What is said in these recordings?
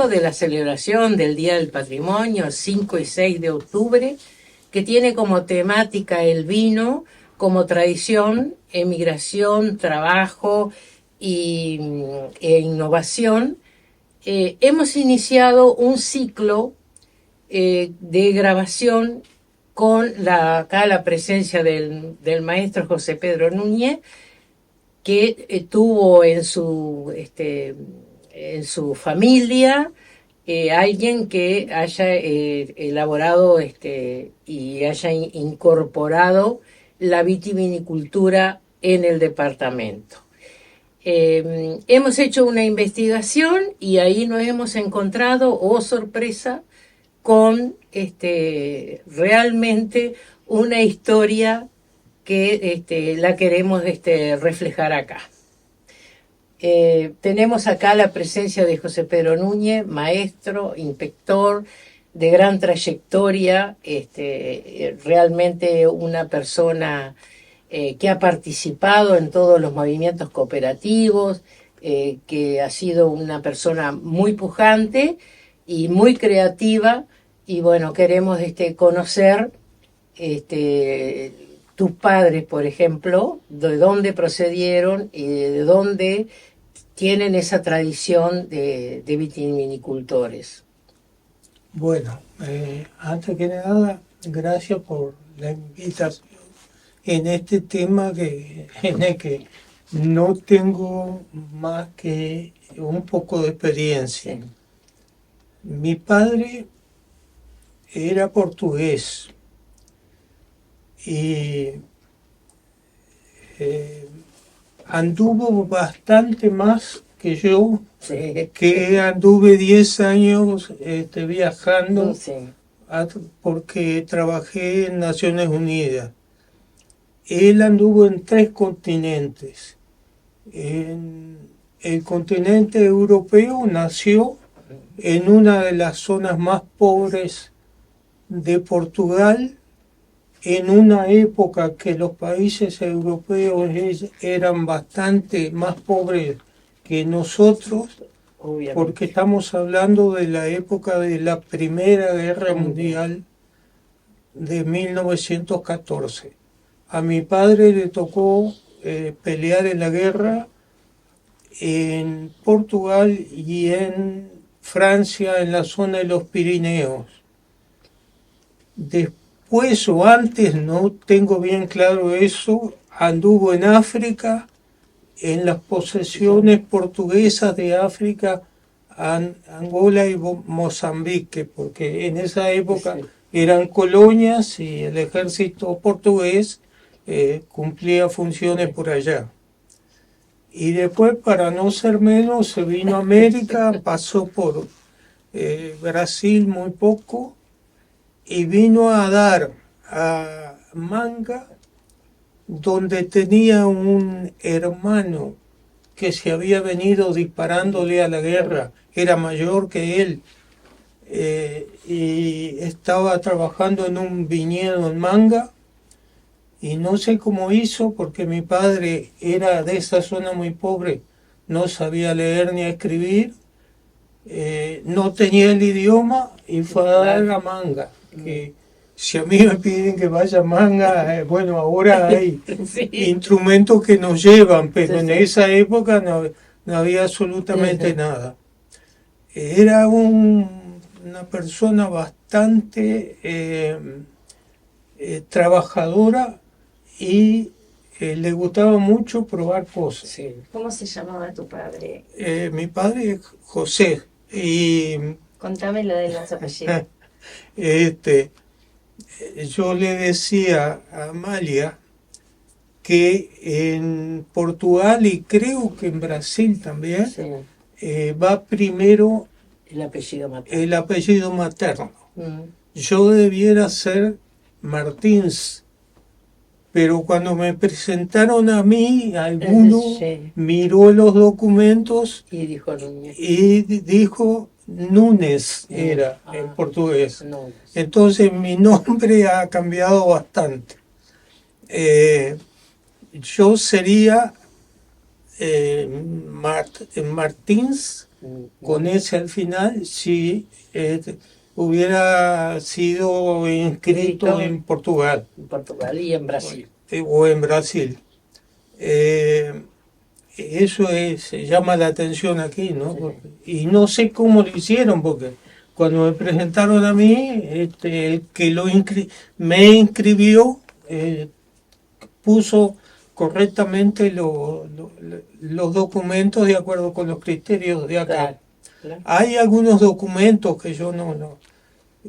De la celebración del Día del Patrimonio, 5 y 6 de octubre, que tiene como temática el vino como tradición, emigración, trabajo e innovación, hemos iniciado un ciclo de grabación con acá la presencia del maestro José Pedro Núñez, que tuvo en su familia alguien que haya elaborado y haya incorporado la vitivinicultura en el departamento. Hemos hecho una investigación y ahí nos hemos encontrado, oh sorpresa, con realmente una historia que la queremos reflejar acá. Tenemos acá la presencia de José Pedro Núñez, maestro, inspector, de gran trayectoria, realmente una persona que ha participado en todos los movimientos cooperativos, que ha sido una persona muy pujante y muy creativa, y bueno, queremos conocer tus padres, por ejemplo, de dónde procedieron y de dónde tienen esa tradición de vitivinicultores. Bueno, antes que nada, gracias por la invitación en este tema en el que no tengo más que un poco de experiencia. Sí. Mi padre era portugués y anduvo bastante más que yo, sí. Que anduve 10 años viajando, sí. Porque trabajé en Naciones Unidas. Él anduvo en 3 continentes. En el continente europeo nació en una de las zonas más pobres de Portugal, en una época que los países europeos eran bastante más pobres que nosotros, obviamente, porque estamos hablando de la época de la Primera Guerra Mundial de 1914. A mi padre le tocó pelear en la guerra en Portugal y en Francia, en la zona de los Pirineos. Después o antes, no tengo bien claro eso, anduvo en África, en las posesiones portuguesas de África, Angola y Mozambique, porque en esa época eran colonias y el ejército portugués cumplía funciones por allá. Y después, para no ser menos, se vino a América, pasó por Brasil muy poco, y vino a dar a Manga, donde tenía un hermano que se había venido disparándole a la guerra, era mayor que él, y estaba trabajando en un viñedo en Manga, y no sé cómo hizo, porque mi padre era de esa zona muy pobre, no sabía leer ni escribir, no tenía el idioma, y fue a dar a Manga. Que si a mí me piden que vaya a Manga, bueno, ahora hay sí. Instrumentos que nos llevan, pero sí, en esa época no había absolutamente nada. Era una persona bastante trabajadora y le gustaba mucho probar cosas. Sí. ¿Cómo se llamaba tu padre? Mi padre es José. Y contame lo de los apellidos. Yo le decía a Amalia que en Portugal y creo que en Brasil también, sí, va primero El apellido materno. el apellido materno. Mm. Yo debiera ser Martins, pero cuando me presentaron a mí, alguno Sí. miró los documentos Y dijo Núñez. y dijo Núñez, era en Ah. portugués. No. Entonces mi nombre ha cambiado bastante. Yo sería Martins, con ese al final, si hubiera sido inscrito en Portugal En Portugal y en Brasil. o en Brasil. Eso llama la atención aquí, ¿no? Y no sé cómo lo hicieron, porque cuando me presentaron a mí, el que me inscribió puso correctamente los documentos de acuerdo con los criterios de acá. Claro, claro. Hay algunos documentos que yo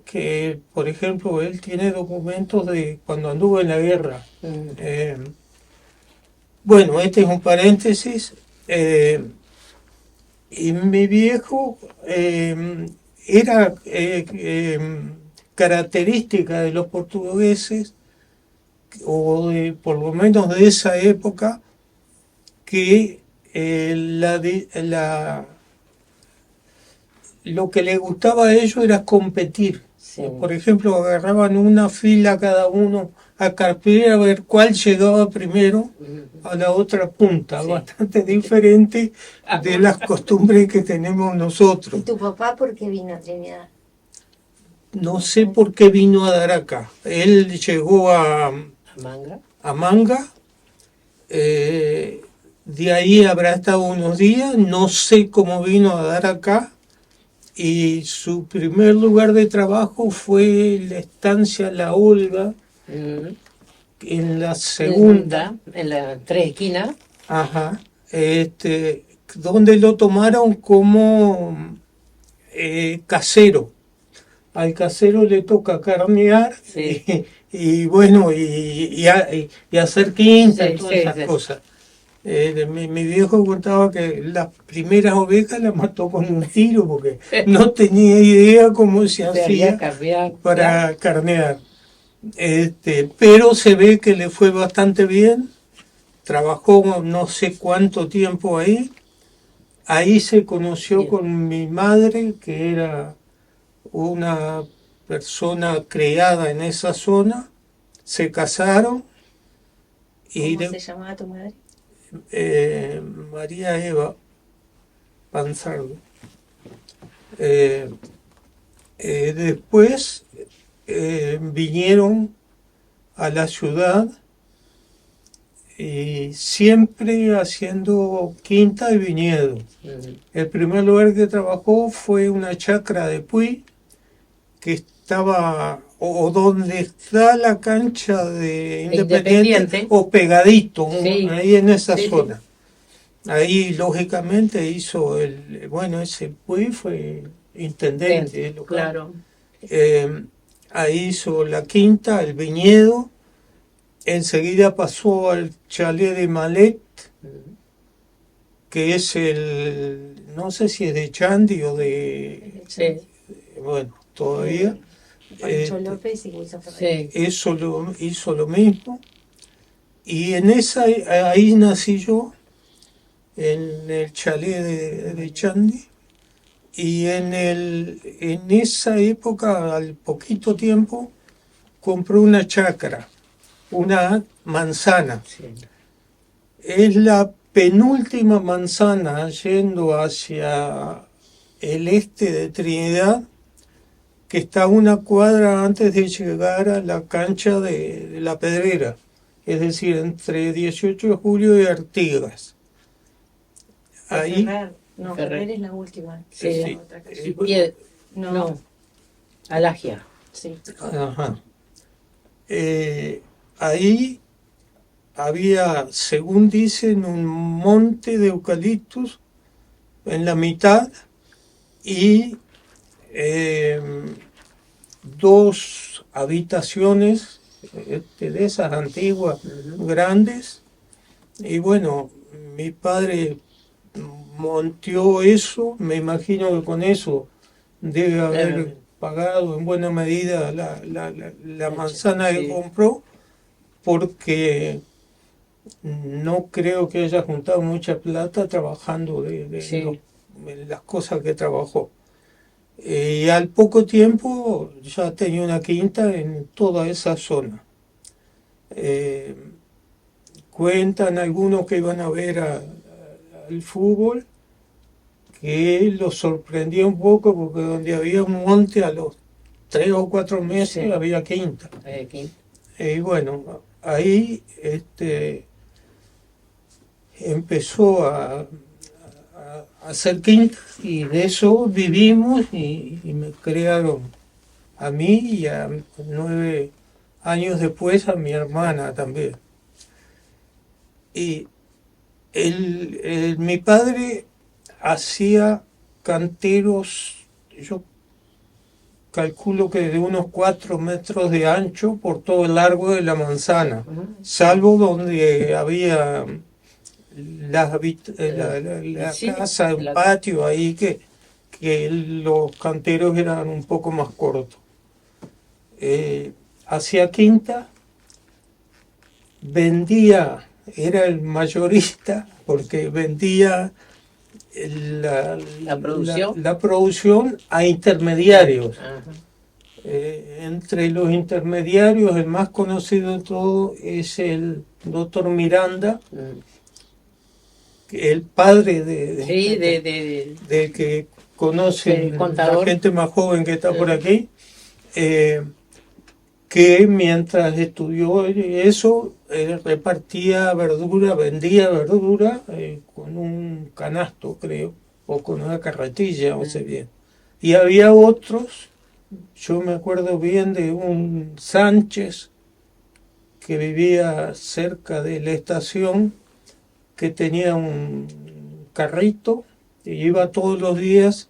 que por ejemplo él tiene documentos de cuando anduvo en la guerra. Bueno, este es un paréntesis. Y mi viejo era característica de los portugueses, o por lo menos de esa época, que lo que les gustaba a ellos era competir. Sí. Por ejemplo, agarraban una fila cada uno a carpir a ver cuál llegaba primero a la otra punta, Sí. bastante diferente de las costumbres que tenemos ¿Y nosotros. tu papá por qué vino a Trinidad? No sé por qué vino a dar acá. Él llegó Manga. a Manga, de ahí habrá estado unos días, no sé cómo vino a dar acá, y su primer lugar de trabajo fue la estancia La Olga, en la segunda, En la Tres Esquinas. ajá, donde lo tomaron como casero. Al casero le toca carnear, Sí. y bueno, y hacer quinta y Sí, todas sí, esas sí. cosas. Mi viejo contaba que las primeras ovejas las mató con un tiro porque no tenía idea cómo se hacía Cambiar. para carnear. Pero se ve que le fue bastante bien. Trabajó no sé cuánto tiempo ahí. Ahí se conoció Bien. con mi madre, que era una persona criada en esa zona. Se casaron y ¿Cómo se llamaba tu madre? María Eva Panzardo. Después vinieron a la ciudad y siempre haciendo quinta y viñedo. El primer lugar que trabajó fue una chacra de Puy, que estaba o donde está la cancha de Independiente, o pegadito, Sí. ahí en esa Sí, zona. Ahí lógicamente hizo ese Puy fue intendente local. Claro. Ahí hizo la quinta, el viñedo. Enseguida pasó al chalet de Malet, que es no sé si es de Chandi o de, Sí. bueno, todavía. Pancho López y Wilson Ferrer. Sí. Eso hizo lo mismo. Y ahí nací yo, en el chalet de Chandi. Y en esa época, al poquito tiempo, compró una chacra, una manzana. Sí. Es la penúltima manzana yendo hacia el este de Trinidad, que está a una cuadra antes de llegar a la cancha de La Pedrera, es decir, entre 18 de julio y Artigas. Ahí, Ferrer. No, Ferrer. Ferrer es la última. Sí. La otra calle. No. Alagia. Sí. ajá. Ahí había, según dicen, un monte de eucaliptus en la mitad y 2 habitaciones de esas antiguas, grandes. Y bueno, mi padre monteó eso, me imagino que con eso debe haber pagado en buena medida la manzana que compró, porque no creo que haya juntado mucha plata trabajando de las cosas que trabajó. Y al poco tiempo ya tenía una quinta en toda esa zona. Cuentan algunos que iban a ver al fútbol que los sorprendía un poco, porque donde había un monte a los 3 o 4 meses había quinta. Y bueno, ahí empezó a hacer quinta, y de eso vivimos, y me criaron a mí, y a 9 años después a mi hermana también. Y mi padre hacía canteros, yo calculo que de unos 4 metros de ancho por todo el largo de la manzana, salvo donde había la casa, el patio ahí, que los canteros eran un poco más cortos. Hacía quinta, vendía, era el mayorista, porque vendía la producción a intermediarios. Entre los intermediarios, el más conocido de todo es el doctor Miranda, el padre de que conoce la gente más joven que está por aquí, que mientras estudió eso, repartía verdura, vendía verdura con un canasto, creo, o con una carretilla, no sé bien. Y había otros, yo me acuerdo bien de un Sánchez que vivía cerca de la estación, que tenía un carrito y iba todos los días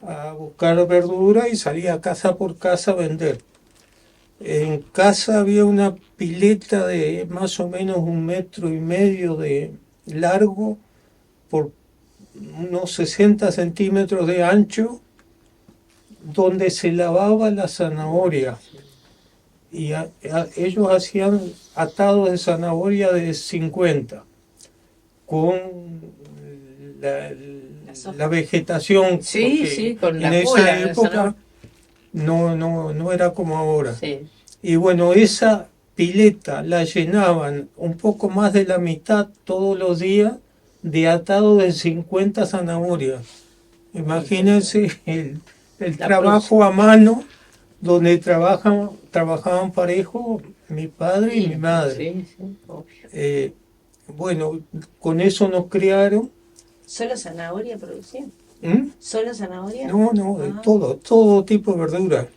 a buscar verdura y salía casa por casa a vender. En casa había una pileta de más o menos 1,5 metros de largo por unos 60 centímetros de ancho, donde se lavaba la zanahoria. Y ellos hacían atados de zanahoria de 50, con la vegetación. Con en esa época no era como ahora. Y bueno, esa pileta la llenaban un poco más de la mitad todos los días de atado de 50 zanahorias. Imagínense el trabajo a mano, donde trabajaban parejo mi padre y mi madre. Bueno, con eso nos criaron. ¿Solo zanahoria producían? ¿Solo zanahoria? No, todo tipo de verdura.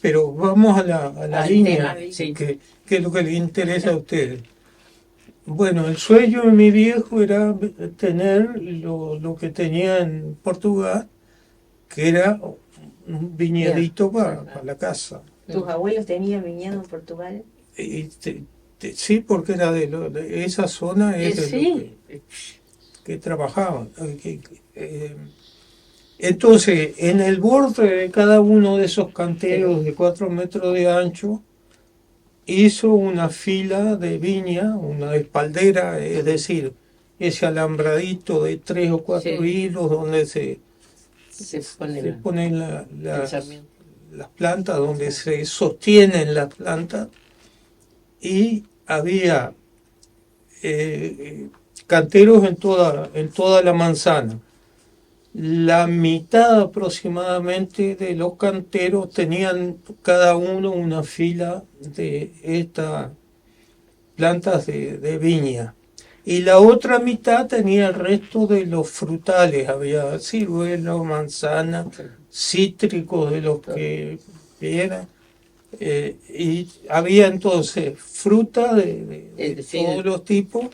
Pero vamos a la línea, que es lo que les interesa a ustedes. Bueno, el sueño de mi viejo era tener lo que tenía en Portugal, que era un viñedito para la casa. ¿Tus abuelos tenían viñedo en Portugal? Sí, porque era de esa zona, es de lo que trabajaban. Entonces, en el borde de cada uno de esos canteros de 4 metros de ancho, hizo una fila de viña, una espaldera, es decir, ese alambradito de 3 o 4 hilos donde se ponen las plantas, donde se sostienen las plantas, y había canteros en toda la manzana. La mitad aproximadamente de los canteros tenían cada uno una fila de estas plantas de viña, y la otra mitad tenía el resto de los frutales. Había ciruelos, manzanas, cítricos de los que eran, y había entonces fruta de todos los tipos,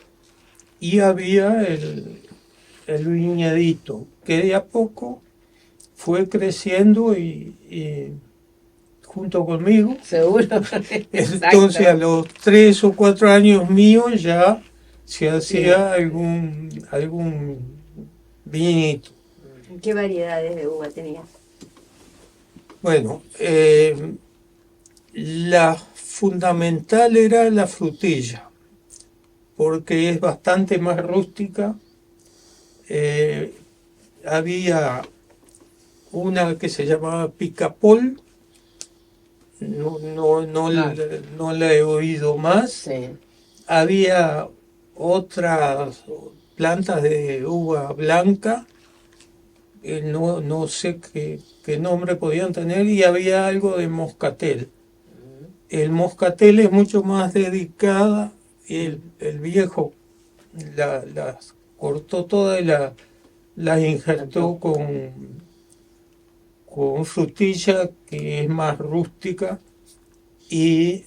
y había el viñedito, que de a poco fue creciendo y junto conmigo. Seguro. Entonces a los 3 o 4 años míos ya se hacía algún viñito. ¿Qué variedades de uva tenía? Bueno, la fundamental era la frutilla, porque es bastante más rústica. Había una que se llamaba Picapol, no la he oído más. Sí. Había otras plantas de uva blanca, no sé qué nombre podían tener, y había algo de moscatel. El moscatel es mucho más dedicada, el viejo las cortó todas y las injertó con frutilla, que es más rústica, y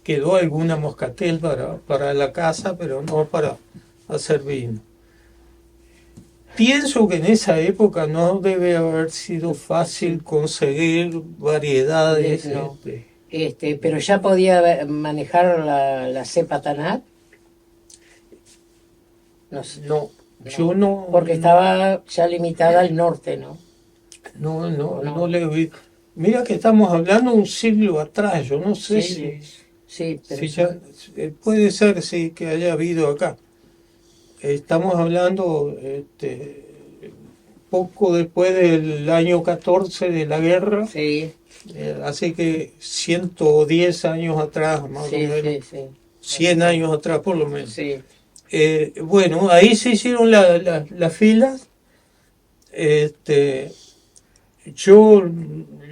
quedó alguna moscatel para la casa, pero no para hacer vino. Pienso que en esa época no debe haber sido fácil conseguir variedades. No. Pero ya podía manejar la cepa Tanat. No sé. No, yo no. Porque estaba ya limitada al norte, ¿no? No le oí. Mira que estamos hablando un siglo atrás, yo no sé Sí, pero si ya, puede ser sí que haya habido acá. Estamos hablando poco después del año 14 de la guerra, sí. Así que 110 años atrás, más o menos, 100 años atrás por lo menos. Sí. Bueno, ahí se hicieron las filas. Yo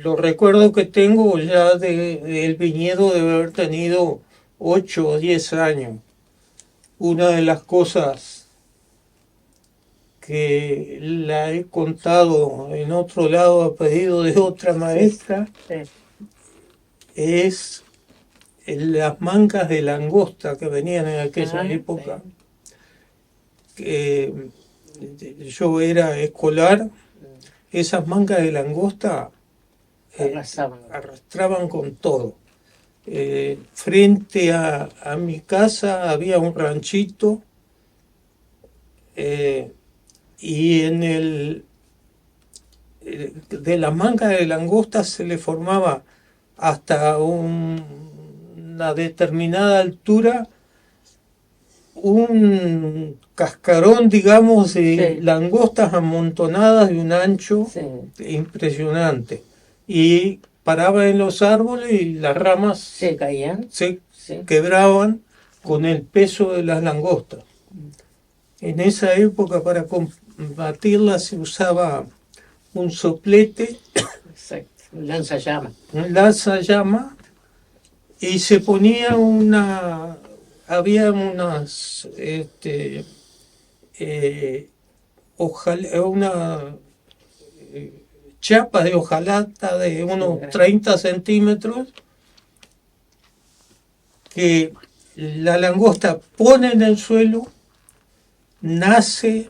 lo recuerdo que tengo ya del viñedo de haber tenido 8 o 10 años. Una de las cosas que la he contado en otro lado a pedido de otra maestra es las mangas de langosta que venían en aquella época. Yo era escolar, esas mangas de langosta arrastraban con todo. Frente a mi casa había un ranchito, y de las mangas de langosta se le formaba hasta una determinada altura un cascarón, digamos, de langostas amontonadas de un ancho impresionante. Y paraba en los árboles y las ramas se caían, se quebraban con el peso de las langostas. En esa época, para combatirlas, se usaba un soplete, un lanzallamas, y se ponía había unas chapas de hojalata de unos 30 centímetros que la langosta pone en el suelo, nace,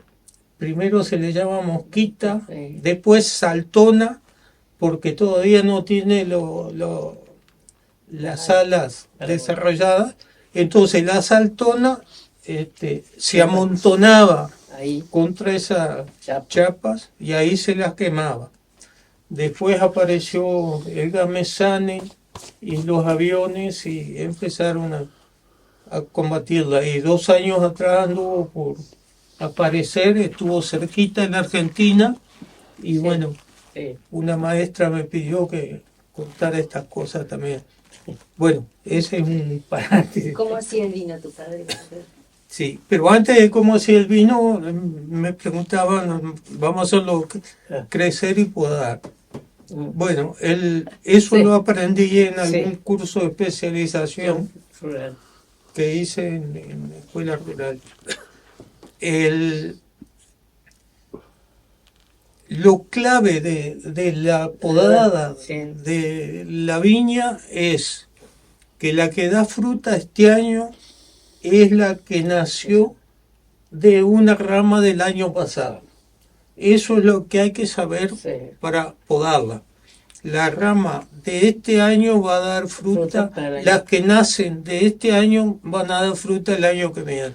primero se le llama mosquita, después saltona, porque todavía no tiene las alas desarrolladas. Entonces la saltona se amontonaba ahí contra esas chapas y ahí se las quemaba. Después apareció el Gamesane y los aviones y empezaron a combatirla. Y 2 años atrás anduvo por aparecer, estuvo cerquita en Argentina y bueno, una maestra me pidió que contara estas cosas también. Bueno, ese es un parate. ¿Cómo hacía el vino tu padre? Sí, pero antes de cómo hacía el vino, me preguntaban, vamos a hacerlo crecer y podar. Bueno, eso lo aprendí en algún curso de especialización que hice en la escuela rural. Lo clave de la podada de la viña es que la que da fruta este año es la que nació de una rama del año pasado. Eso es lo que hay que saber para podarla. La rama de este año va a dar fruta, las que nacen de este año van a dar fruta el año que viene.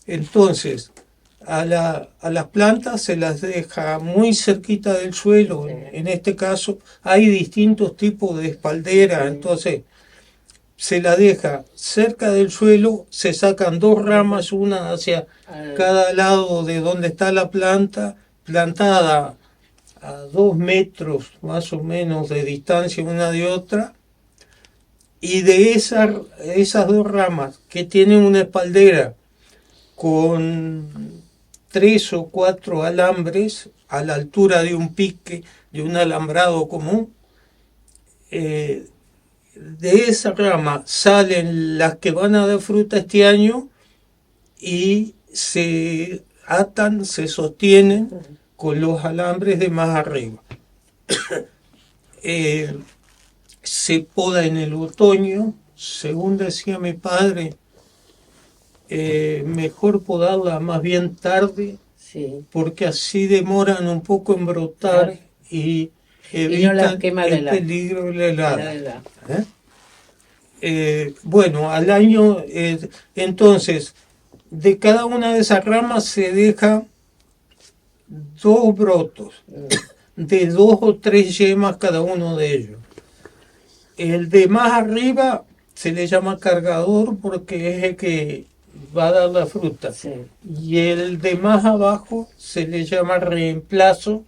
Entonces, a las plantas se las deja muy cerquita del suelo. Sí. En este caso hay distintos tipos de espaldera, entonces se la deja cerca del suelo, se sacan dos ramas, una hacia cada lado de donde está la planta, plantada a 2 metros más o menos de distancia una de otra, y de esas dos ramas que tienen una espaldera con 3 o 4 alambres a la altura de un pique, de un alambrado común, de esa rama salen las que van a dar fruta este año y se atan, se sostienen con los alambres de más arriba. Se poda en el otoño, según decía mi padre, mejor podarla más bien tarde, Sí. porque así demoran un poco en brotar, Claro. y Y no evitan las quema la el helada. peligro de la helada. La helada. Bueno, al año, entonces, de cada una de esas ramas se deja 2 brotos, de 2 o 3 yemas cada uno de ellos. El de más arriba se le llama cargador porque es el que va a dar la fruta. Sí. Y el de más abajo se le llama reemplazo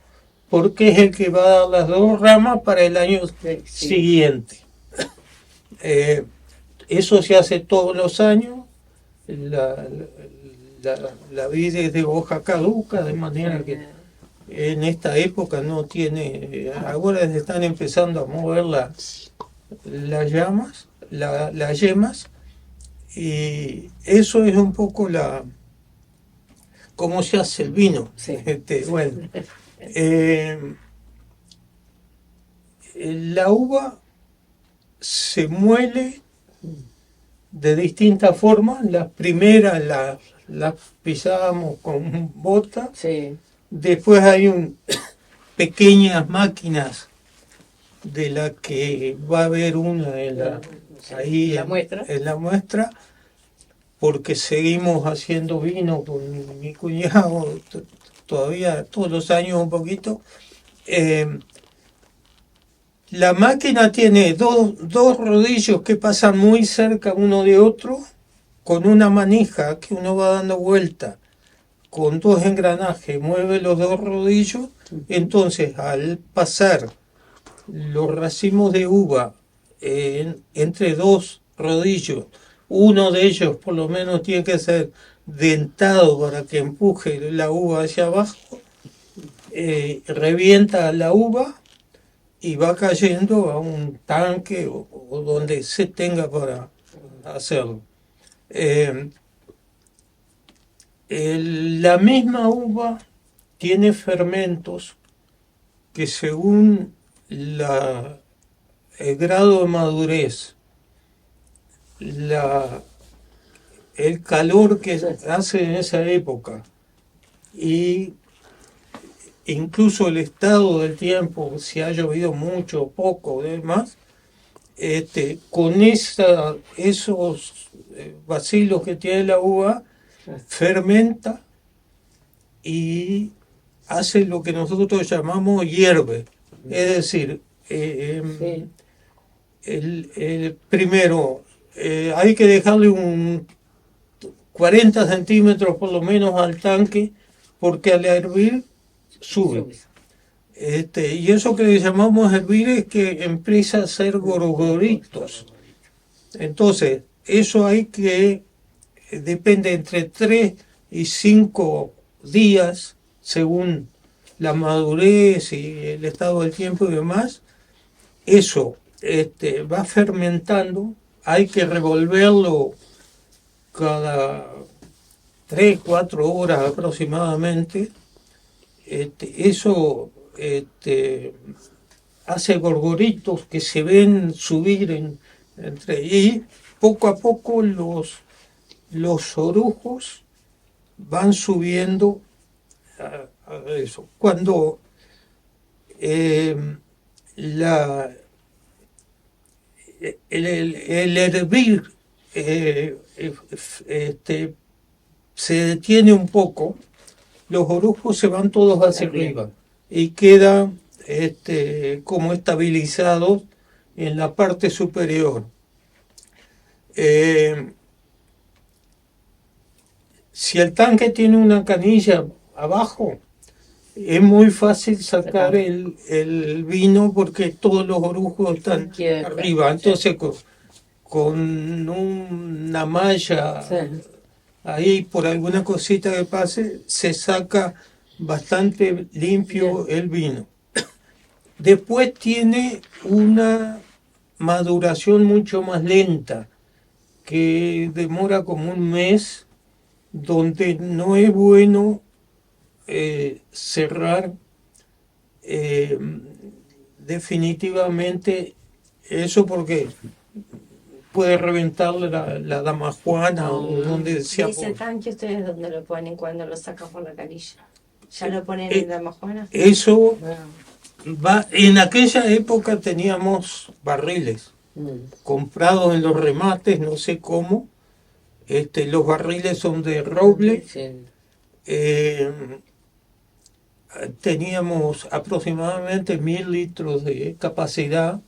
porque es el que va a dar las 2 ramas para el año Sí. siguiente. Eso se hace todos los años. La vid es de hoja caduca, de manera que en esta época no tiene. Ahora están empezando a mover las yemas, y eso es un poco cómo se hace el vino. Sí. Bueno, la uva se muele de distintas formas. Las primeras las pisábamos con bota. Sí. Después hay pequeñas máquinas de las que va a haber una ahí La muestra. en la muestra, porque seguimos haciendo vino con mi cuñado todavía todos los años un poquito. La máquina tiene dos rodillos que pasan muy cerca uno de otro, con una manija que uno va dando vuelta, con 2 engranajes, mueve los 2 rodillos. Entonces, al pasar los racimos de uva entre 2 rodillos, uno de ellos por lo menos tiene que ser dentado para que empuje la uva hacia abajo, revienta la uva y va cayendo a un tanque o donde se tenga para hacerlo. La misma uva tiene fermentos que, según el grado de madurez, el calor que hace en esa época, y incluso el estado del tiempo, si ha llovido mucho o poco o demás, con esos bacilos que tiene la uva, fermenta y hace lo que nosotros llamamos hierve. Es decir, primero hay que dejarle un 40 centímetros por lo menos al tanque, porque al hervir sube. Y eso que le llamamos hervir es que empieza a hacer gorgoritos. Entonces, eso depende entre 3 y 5 días, según la madurez y el estado del tiempo y demás. Eso va fermentando, hay que revolverlo cada 3, 4 horas aproximadamente. Eso hace gorgoritos que se ven subir y poco a poco los orujos van subiendo a eso. Cuando el hervir se detiene un poco, los orujos se van todos hacia arriba y quedan como estabilizados en la parte superior. Si el tanque tiene una canilla abajo, es muy fácil sacar el vino porque todos los orujos están arriba. Entonces con una malla ahí, por alguna cosita que pase, se saca bastante limpio el vino. Después tiene una maduración mucho más lenta, que demora como un mes, donde no es bueno cerrar definitivamente eso, porque puede reventarle la dama Juana o donde sea. ¿Y ese tanque ustedes dónde lo ponen cuando lo sacan por la canilla? ¿Ya lo ponen en dama Juana? Eso va. En aquella época teníamos barriles comprados en los remates, no sé cómo. Los barriles son de roble. Teníamos aproximadamente 1000 litros de capacidad.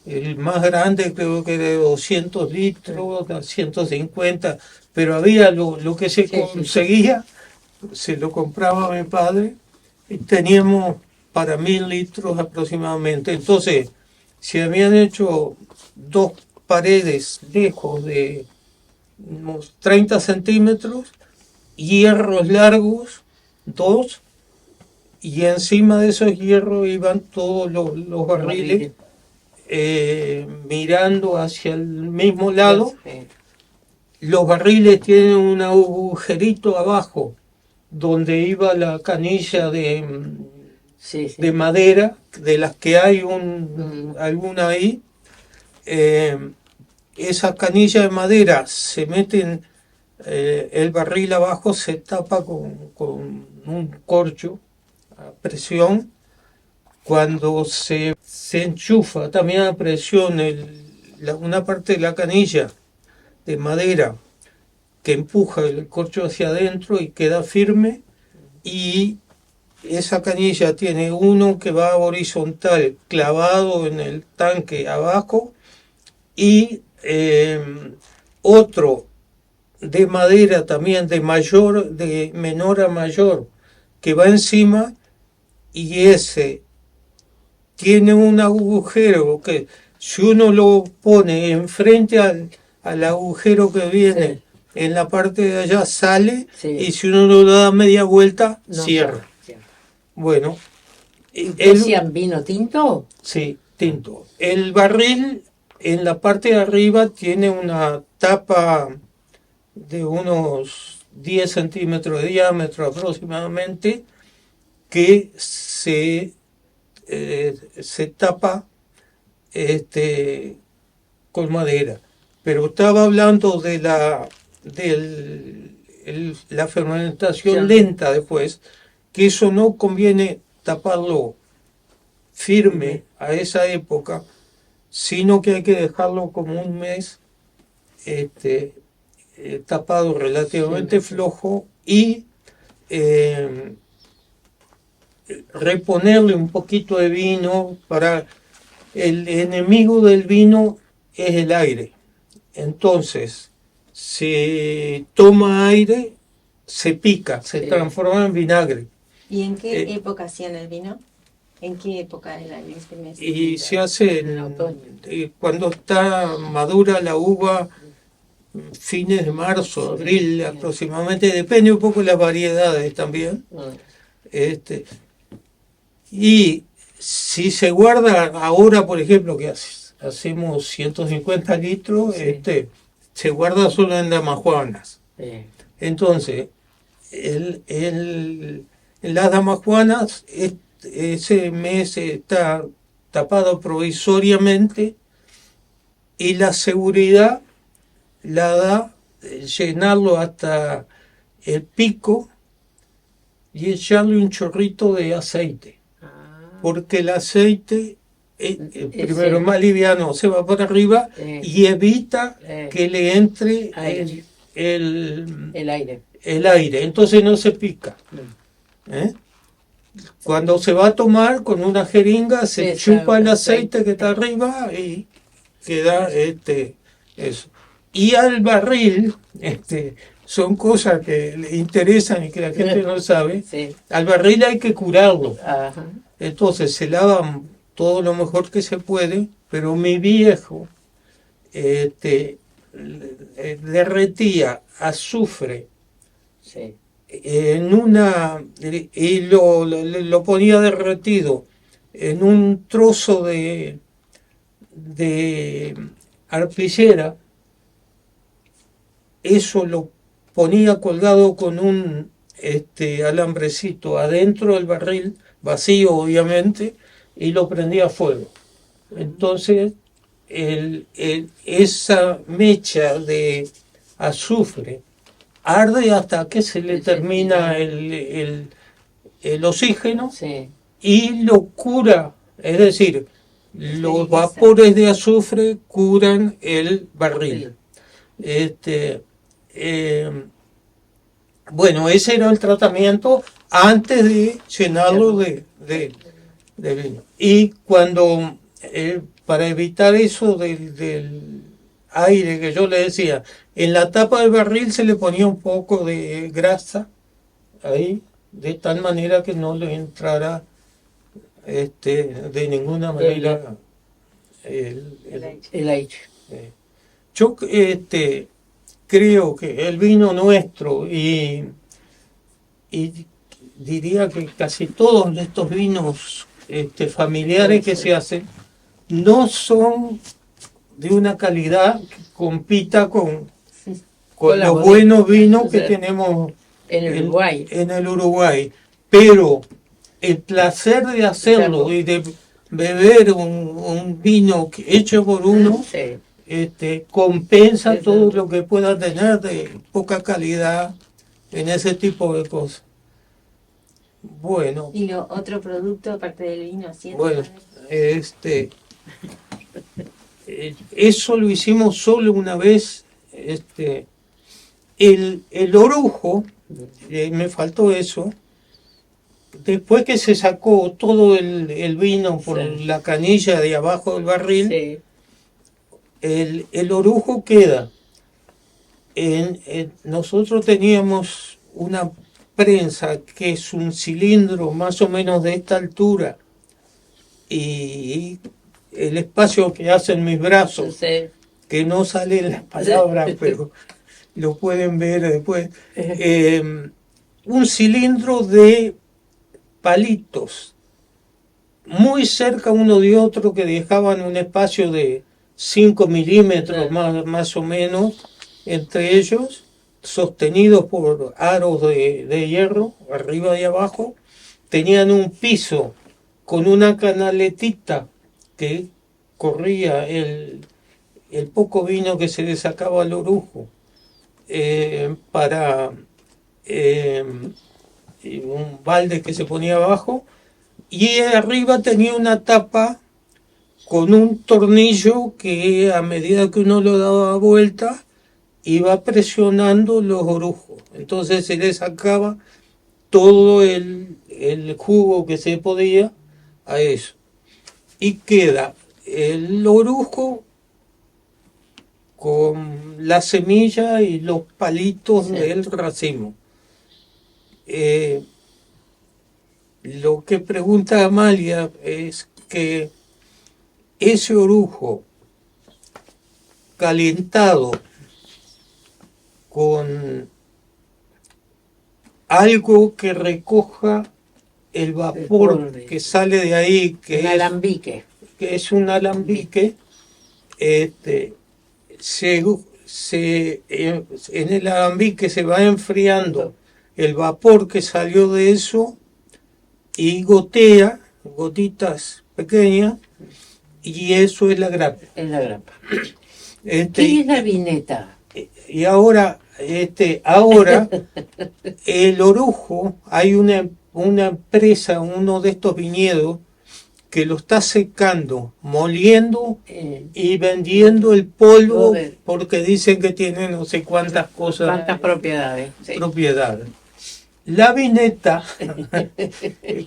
El más grande creo que de 200 litros, 150, pero había lo que se conseguía, se lo compraba mi padre, y teníamos para 1000 litros aproximadamente. Entonces, se habían hecho 2 paredes lejos de unos 30 centímetros, hierros largos, 2, y encima de esos hierros iban todos los barriles mirando hacia el mismo lado. Los barriles tienen un agujerito abajo donde iba la canilla de madera, de las que hay alguna ahí. Esas canillas de madera se meten, el barril abajo se tapa con un corcho a presión. Cuando se enchufa también a presión una parte de la canilla de madera que empuja el corcho hacia adentro y queda firme, y esa canilla tiene uno que va horizontal clavado en el tanque abajo y otro de madera también de menor a mayor que va encima, y ese tiene un agujero que si uno lo pone enfrente al agujero que viene en la parte de allá sale, y si uno lo da media vuelta cierra. Bueno, ¿Decían vino tinto? Sí, tinto. El barril en la parte de arriba tiene una tapa de unos 10 centímetros de diámetro aproximadamente, que se tapa con madera. Pero estaba hablando de la fermentación lenta después, que eso no conviene taparlo firme a esa época, sino que hay que dejarlo como un mes tapado relativamente flojo, y reponerle un poquito de vino. Para el enemigo del vino es el aire. Entonces, si toma aire, se pica, se transforma en vinagre. ¿Y en qué época hacían el vino? ¿En qué época del año? Este mes? Y se hace en otoño. Cuando está madura la uva, fines de marzo, abril aproximadamente, depende un poco de las variedades también. Y si se guarda ahora, por ejemplo, que hacemos 150 litros, se guarda solo en damajuanas. Entonces, en las damajuanas, ese mes está tapado provisoriamente, y la seguridad la da llenarlo hasta el pico y echarle un chorrito de aceite. Porque el aceite, primero más liviano, se va para arriba y evita que le entre el aire. Entonces no se pica. ¿eh? Cuando se va a tomar con una jeringa se chupa el aceite que está arriba y queda eso. Y al barril, son cosas que le interesan y que la gente no sabe. Sí. Al barril hay que curarlo. Ajá. Entonces se lava todo lo mejor que se puede, pero mi viejo derretía azufre Sí. en y lo ponía derretido en un trozo de arpillera. Eso lo ponía colgado con un alambrecito adentro del barril, vacío obviamente, y lo prendía a fuego. Entonces esa mecha de azufre arde hasta que se le termina el oxígeno, Sí. y lo cura, es decir, los vapores de azufre curan el barril. Bueno, ese era el tratamiento antes de llenarlo de vino. Y cuando, para evitar eso del aire que yo le decía, en la tapa del barril se le ponía un poco de grasa ahí, de tal manera que no le entrara de ninguna manera El aire. Yo creo que el vino nuestro y diría que casi todos estos vinos familiares que se hacen no son de una calidad que compita con los buenos vinos que tenemos en el Uruguay. En el Uruguay. Pero el placer de hacerlo y de beber un vino hecho por uno, sí, compensa todo lo que pueda tener de poca calidad en ese tipo de cosas. Bueno. ¿Y otro producto aparte del vino? Bueno, eso lo hicimos solo una vez. El orujo, me faltó eso. Después que se sacó todo el vino por la canilla de abajo del barril, sí, el orujo queda. Nosotros teníamos una prensa que es un cilindro más o menos de esta altura, y el espacio que hacen mis brazos, sí, que no salen las palabras, pero lo pueden ver después, un cilindro de palitos muy cerca uno de otro que dejaban un espacio de 5 milímetros más o menos entre ellos, sostenidos por aros de hierro arriba y abajo. Tenían un piso con una canaletita que corría el poco vino que se le sacaba al orujo para un balde que se ponía abajo, y arriba tenía una tapa con un tornillo que a medida que uno lo daba vuelta iba presionando los orujos. Entonces se le sacaba todo el jugo que se podía a eso. Y queda el orujo con la semilla y los palitos del racimo. Lo que pregunta Amalia es que ese orujo calentado con algo que recoja el vapor que sale de ahí, que es un alambique, en el alambique se va enfriando el vapor que salió de eso y gotea, gotitas pequeñas, y eso es la grapa. Es la grapa. ¿Qué es la vineta? Y ahora el orujo, hay una empresa, uno de estos viñedos, que lo está secando, moliendo y vendiendo el polvo, porque dicen que tiene no sé cuántas cosas. Cuántas propiedades. Sí. Propiedades. La vineta,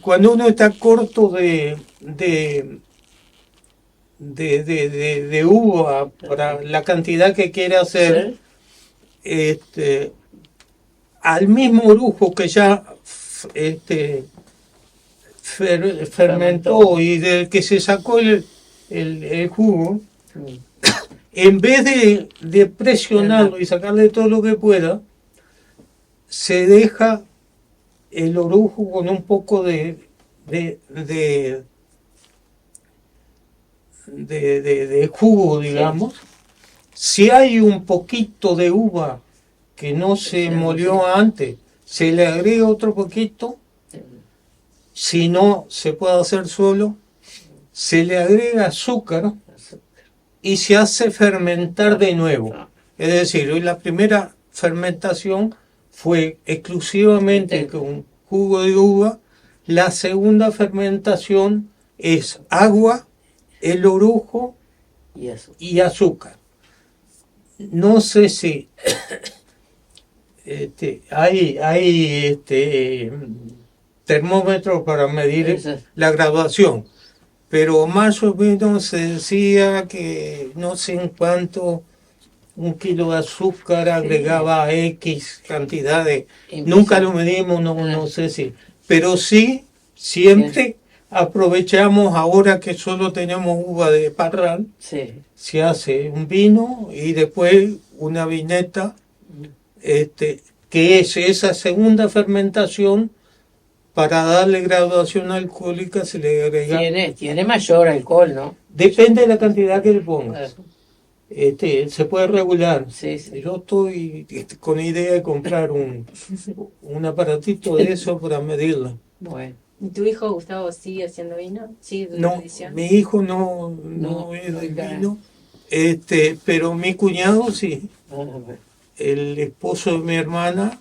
cuando uno está corto de uva para la cantidad que quiere hacer, al mismo orujo que ya fermentó y del que se sacó el jugo, en vez de presionarlo y sacarle todo lo que pueda, se deja el orujo con un poco de jugo, digamos. Si hay un poquito de uva que no se molió antes, se le agrega otro poquito. Si no se puede hacer solo, se le agrega azúcar y se hace fermentar de nuevo. Es decir, la primera fermentación fue exclusivamente con jugo de uva. La segunda fermentación es agua, el orujo y azúcar. No sé si hay termómetros para medir la graduación, pero más o menos se decía que no sé en cuánto un kilo de azúcar agregaba X cantidad de... Nunca lo medimos, no sé si... Pero sí, siempre aprovechamos, ahora que solo tenemos uva de parral, se hace un vino y después una vineta, que es esa segunda fermentación. Para darle graduación alcohólica se le agrega... Tiene mayor alcohol, ¿no? Depende de la cantidad que le pongas. Se puede regular. Sí. Yo estoy con idea de comprar un aparatito de eso para medirlo. Bueno. ¿Y tu hijo Gustavo sigue haciendo vino? ¿Sigue No, mi hijo no es del vino, pero mi cuñado sí. El esposo de mi hermana,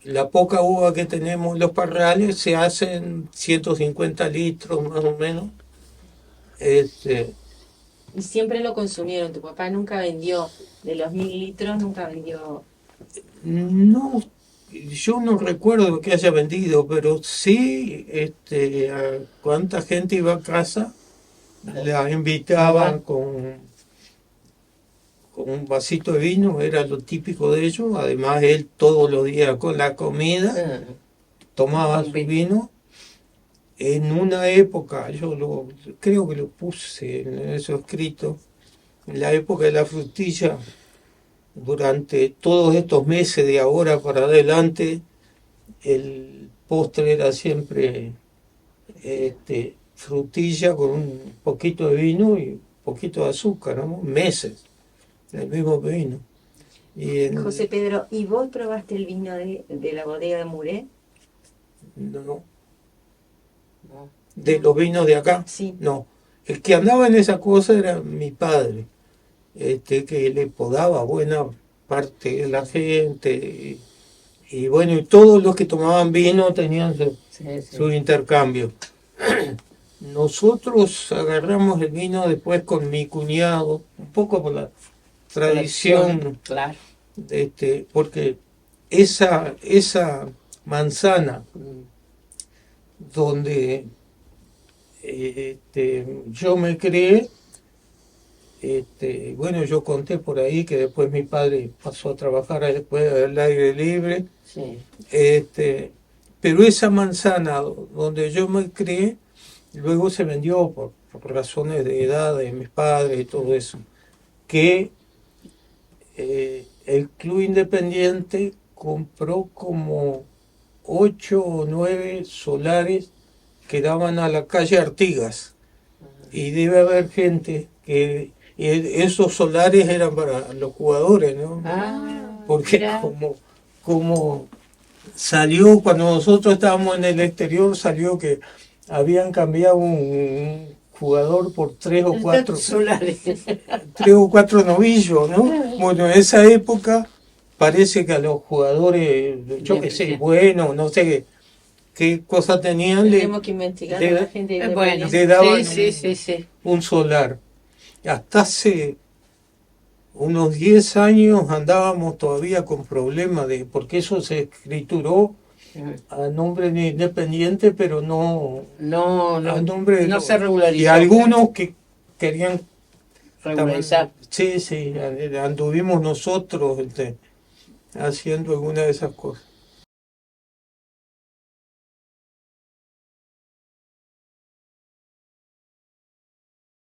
la poca uva que tenemos en los parrales, se hacen 150 litros más o menos. Y siempre lo consumieron. Tu papá nunca vendió de los 1000 litros, nunca vendió. No, yo no recuerdo que haya vendido, pero sí, a cuánta gente iba a casa, la invitaban con un vasito de vino, era lo típico de ellos. Además, él todos los días con la comida tomaba su vino. En una época, creo que lo puse en eso escrito, en la época de la frutilla, durante todos estos meses de ahora para adelante, el postre era siempre frutilla con un poquito de vino y un poquito de azúcar, ¿no? Meses, el mismo vino. José Pedro, ¿y vos probaste el vino de la bodega de Muret? No. ¿De los vinos de acá? Sí. No. El que andaba en esa cosa era mi padre, que le podaba buena parte de la gente. Y bueno, y todos los que tomaban vino tenían su intercambio. Nosotros agarramos el vino después con mi cuñado, un poco por la tradición, claro. Porque esa manzana donde yo me crié, bueno, yo conté por ahí que después mi padre pasó a trabajar después al aire libre, pero esa manzana donde yo me crié, luego se vendió por razones de edad de mis padres y todo eso, que el Club Independiente compró como 8 o 9 solares que daban a la calle Artigas, y debe haber gente que esos solares eran para los jugadores, ¿no? Porque como salió, cuando nosotros estábamos en el exterior, salió que habían cambiado un jugador por 3 o 4 solares, 3 o 4 novillos, ¿no? Bueno, en esa época parece que a los jugadores, yo qué sé, bueno, no sé qué cosa tenían, tenemos que investigar a la gente le daban un solar. Hasta hace unos 10 años andábamos todavía con problemas porque eso se escrituró a nombre de independiente, pero no a nombre de no se regularizó. Y algunos que querían regularizar. Sí, anduvimos nosotros haciendo alguna de esas cosas.